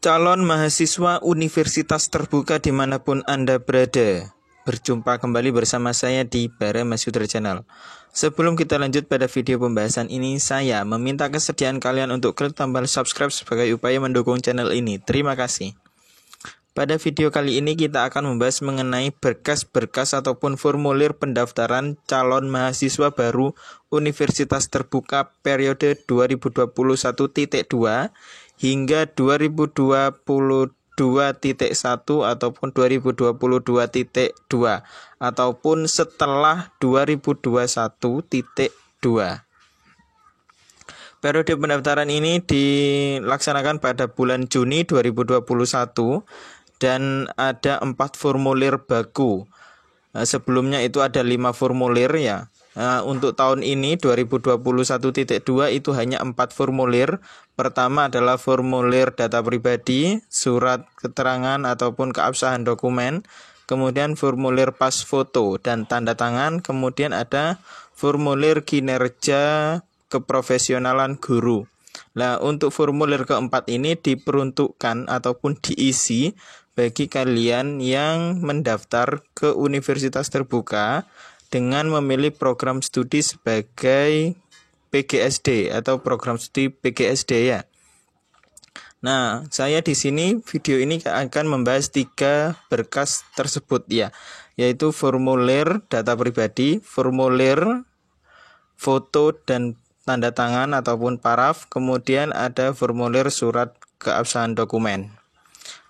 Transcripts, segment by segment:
Calon mahasiswa universitas terbuka dimanapun Anda berada, berjumpa kembali bersama saya di Bara Mas Yudra Channel. Sebelum kita lanjut pada video pembahasan ini, saya meminta kesediaan kalian untuk klik tombol subscribe sebagai upaya mendukung channel ini. Terima kasih. Pada video kali ini kita akan membahas mengenai berkas-berkas ataupun formulir pendaftaran calon mahasiswa baru Universitas Terbuka periode 2021.2 hingga 2022.1 ataupun 2022.2 ataupun setelah 2021.2. Periode pendaftaran ini dilaksanakan pada bulan Juni 2021 dan ada 4 formulir baku. Sebelumnya itu ada 5 formulir ya. Untuk tahun ini 2021.2 itu hanya 4 formulir. Pertama adalah formulir data pribadi, surat keterangan ataupun keabsahan dokumen, kemudian formulir pas foto dan tanda tangan, kemudian ada formulir kinerja keprofesionalan guru. Nah, untuk formulir keempat ini diperuntukkan ataupun diisi bagi kalian yang mendaftar ke universitas terbuka dengan memilih program studi sebagai PGSD atau program studi PGSD ya. Nah, saya di sini video ini akan membahas 3 berkas tersebut ya, yaitu formulir data pribadi, formulir foto dan tanda tangan ataupun paraf, kemudian ada formulir surat keabsahan dokumen.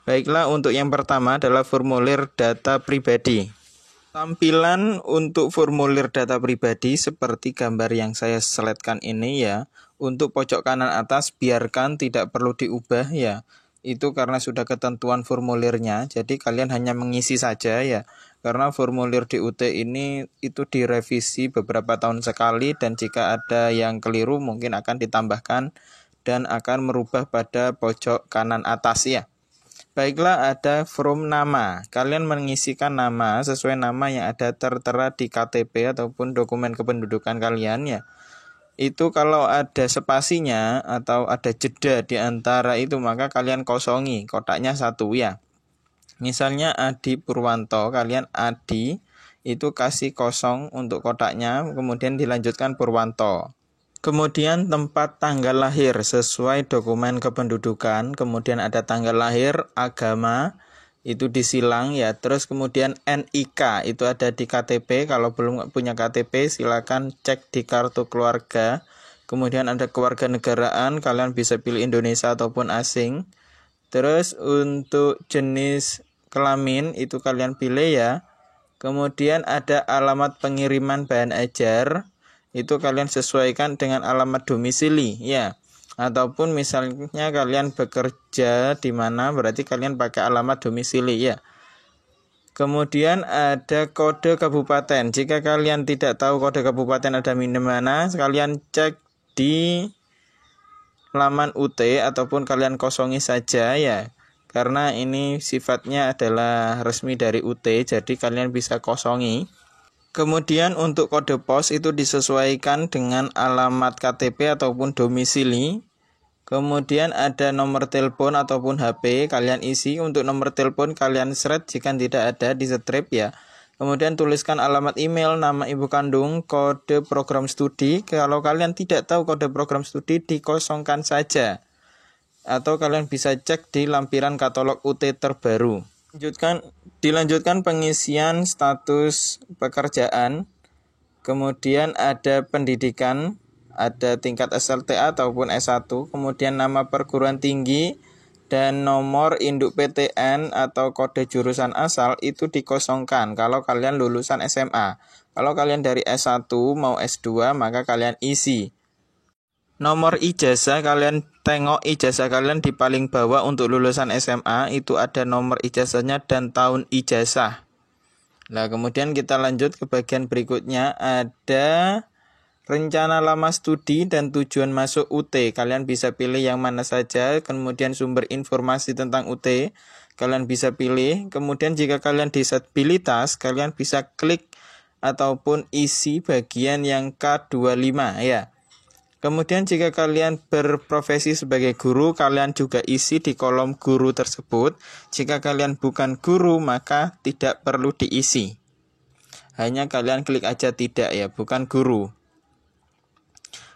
Baiklah, untuk yang pertama adalah formulir data pribadi. Tampilan untuk formulir data pribadi seperti gambar yang saya seletkan ini ya. Untuk pojok kanan atas biarkan, tidak perlu diubah ya. Itu karena sudah ketentuan formulirnya, jadi kalian hanya mengisi saja ya. Karena formulir di UT ini itu direvisi beberapa tahun sekali dan jika ada yang keliru mungkin akan ditambahkan dan akan merubah pada pojok kanan atas ya. Baiklah, ada from nama. Kalian mengisikan nama sesuai nama yang ada tertera di KTP ataupun dokumen kependudukan kalian ya. Itu kalau ada spasinya atau ada jeda di antara itu maka kalian kosongi kotaknya 1 ya. Misalnya Adi Purwanto, kalian Adi itu kasih kosong untuk kotaknya, kemudian dilanjutkan Purwanto. Kemudian tempat tanggal lahir sesuai dokumen kependudukan, kemudian ada tanggal lahir, agama, itu disilang ya. Terus kemudian NIK itu ada di KTP, kalau belum punya KTP silakan cek di kartu keluarga. Kemudian ada kewarganegaraan, kalian bisa pilih Indonesia ataupun asing. Terus untuk jenis kelamin itu kalian pilih ya. Kemudian ada alamat pengiriman bahan ajar, itu kalian sesuaikan dengan alamat domisili ya. Ataupun misalnya kalian bekerja di mana, berarti kalian pakai alamat domisili ya. Kemudian ada kode kabupaten. Jika kalian tidak tahu kode kabupaten ada di mana, kalian cek di laman UT ataupun kalian kosongi saja ya. Karena ini sifatnya adalah resmi dari UT, jadi kalian bisa kosongi. Kemudian untuk kode pos itu disesuaikan dengan alamat KTP ataupun domisili. Kemudian ada nomor telepon ataupun HP, kalian isi. Untuk nomor telepon kalian seret, jika tidak ada di strip ya. Kemudian tuliskan alamat email, nama ibu kandung, kode program studi. Kalau kalian tidak tahu kode program studi, dikosongkan saja. Atau kalian bisa cek di lampiran katalog UT terbaru. Dilanjutkan pengisian status pekerjaan. Kemudian ada pendidikan, ada tingkat SLTA ataupun S1, kemudian nama perguruan tinggi dan nomor induk PTN atau kode jurusan asal itu dikosongkan kalau kalian lulusan SMA. Kalau kalian dari S1 mau S2 maka kalian isi. Nomor ijazah, kalian tengok ijazah kalian di paling bawah. Untuk lulusan SMA itu ada nomor ijazahnya dan tahun ijazah. Nah, kemudian kita lanjut ke bagian berikutnya. Ada rencana lama studi dan tujuan masuk UT. Kalian bisa pilih yang mana saja. Kemudian sumber informasi tentang UT kalian bisa pilih. Kemudian jika kalian disabilitas, kalian bisa klik ataupun isi bagian yang K25 ya. Kemudian jika kalian berprofesi sebagai guru, kalian juga isi di kolom guru tersebut. Jika kalian bukan guru, maka tidak perlu diisi. Hanya kalian klik aja tidak ya, bukan guru.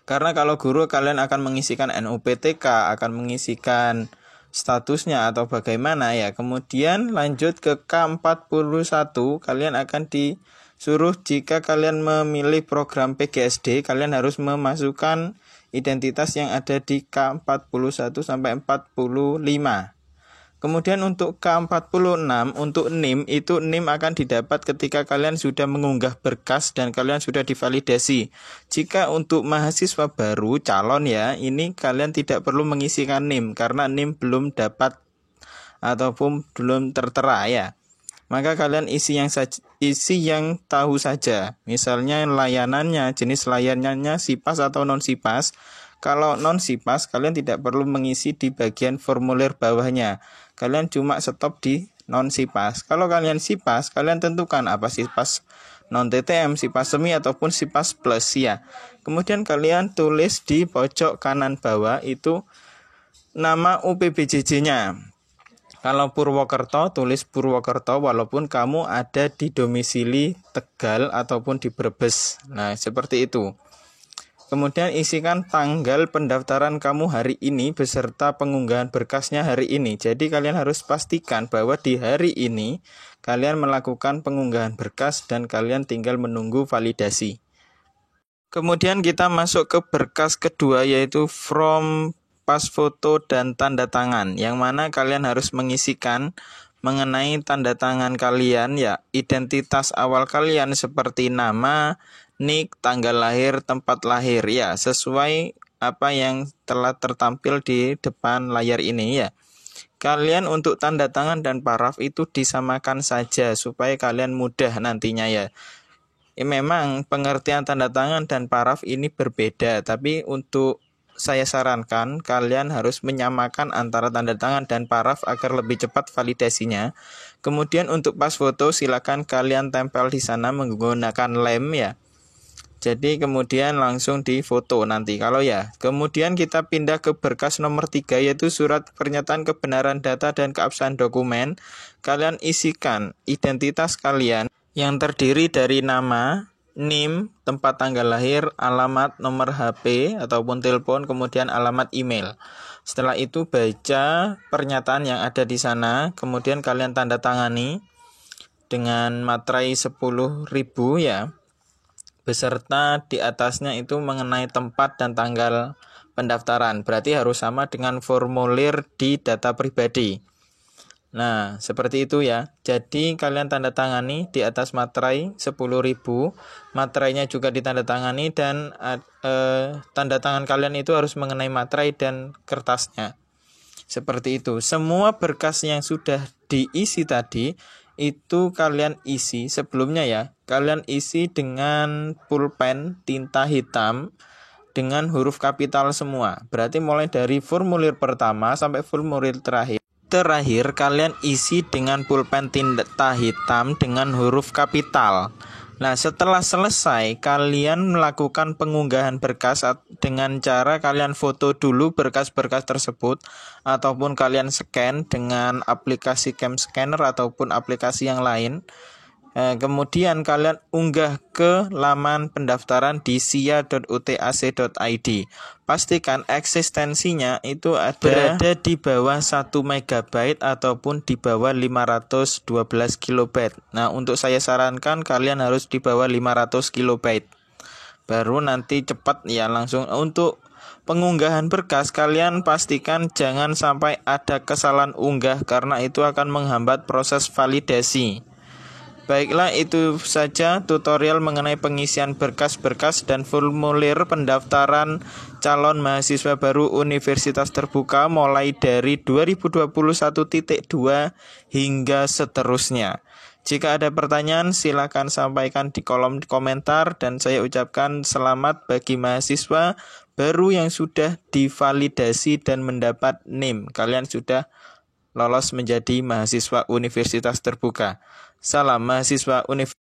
Karena kalau guru kalian akan mengisikan NUPTK, akan mengisikan statusnya atau bagaimana ya. Kemudian lanjut ke K41, kalian akan disuruh jika kalian memilih program PGSD, kalian harus memasukkan identitas yang ada di K41 sampai 45. Kemudian untuk K46, untuk NIM, itu NIM akan didapat ketika kalian sudah mengunggah berkas dan kalian sudah divalidasi. Jika untuk mahasiswa baru, calon ya, ini kalian tidak perlu mengisikan NIM karena NIM belum dapat ataupun belum tertera ya. Maka kalian isi yang tahu saja. Misalnya layanannya, jenis layanannya SIPAS atau non SIPAS. Kalau non SIPAS, kalian tidak perlu mengisi di bagian formulir bawahnya. Kalian cuma stop di non SIPAS. Kalau kalian SIPAS, kalian tentukan apa SIPAS non TTM, SIPAS semi ataupun SIPAS plus ya. Kemudian kalian tulis di pojok kanan bawah itu nama UPBJJ-nya. Kalau Purwokerto, tulis Purwokerto walaupun kamu ada di domisili Tegal ataupun di Brebes. Nah, seperti itu. Kemudian isikan tanggal pendaftaran kamu hari ini beserta pengunggahan berkasnya hari ini. Jadi kalian harus pastikan bahwa di hari ini kalian melakukan pengunggahan berkas dan kalian tinggal menunggu validasi. Kemudian kita masuk ke berkas kedua yaitu from, pas foto dan tanda tangan, yang mana kalian harus mengisikan mengenai tanda tangan kalian ya, identitas awal kalian seperti nama, nik, tanggal lahir, tempat lahir ya, sesuai apa yang telah tertampil di depan layar ini ya. Kalian untuk tanda tangan dan paraf itu disamakan saja supaya kalian mudah nantinya ya. Memang pengertian tanda tangan dan paraf ini berbeda, tapi untuk saya sarankan kalian harus menyamakan antara tanda tangan dan paraf agar lebih cepat validasinya. Kemudian untuk pas foto silakan kalian tempel di sana menggunakan lem ya. Jadi kemudian langsung difoto nanti kalau ya. Kemudian kita pindah ke berkas nomor 3 yaitu surat pernyataan kebenaran data dan keabsahan dokumen. Kalian isikan identitas kalian yang terdiri dari nama, NIM, tempat tanggal lahir, alamat, nomor HP ataupun telepon, kemudian alamat email. Setelah itu baca pernyataan yang ada di sana, kemudian kalian tanda tangani dengan materai 10.000 ya. Beserta di atasnya itu mengenai tempat dan tanggal pendaftaran. Berarti harus sama dengan formulir di data pribadi. Nah, seperti itu ya. Jadi kalian tanda tangani di atas materai 10.000. Materainya juga ditandatangani dan tanda tangan kalian itu harus mengenai materai dan kertasnya. Seperti itu. Semua berkas yang sudah diisi tadi itu kalian isi sebelumnya ya. Kalian isi dengan pulpen tinta hitam dengan huruf kapital semua. Berarti mulai dari formulir pertama sampai formulir terakhir kalian isi dengan pulpen tinta hitam dengan huruf kapital. Nah, setelah selesai kalian melakukan pengunggahan berkas dengan cara kalian foto dulu berkas-berkas tersebut ataupun kalian scan dengan aplikasi cam scanner ataupun aplikasi yang lain. Kemudian kalian unggah ke laman pendaftaran di sia.utac.id. Pastikan eksistensinya itu berada di bawah 1 MB ataupun di bawah 512 KB. Nah, untuk saya sarankan kalian harus di bawah 500 KB. Baru nanti cepat ya langsung. Untuk pengunggahan berkas kalian pastikan jangan sampai ada kesalahan unggah karena itu akan menghambat proses validasi. Baiklah, itu saja tutorial mengenai pengisian berkas-berkas dan formulir pendaftaran calon mahasiswa baru Universitas Terbuka mulai dari 2021.2 hingga seterusnya. Jika ada pertanyaan silakan sampaikan di kolom komentar dan saya ucapkan selamat bagi mahasiswa baru yang sudah divalidasi dan mendapat NIM. Kalian sudah lolos menjadi mahasiswa Universitas Terbuka. Salam mahasiswa Universitas.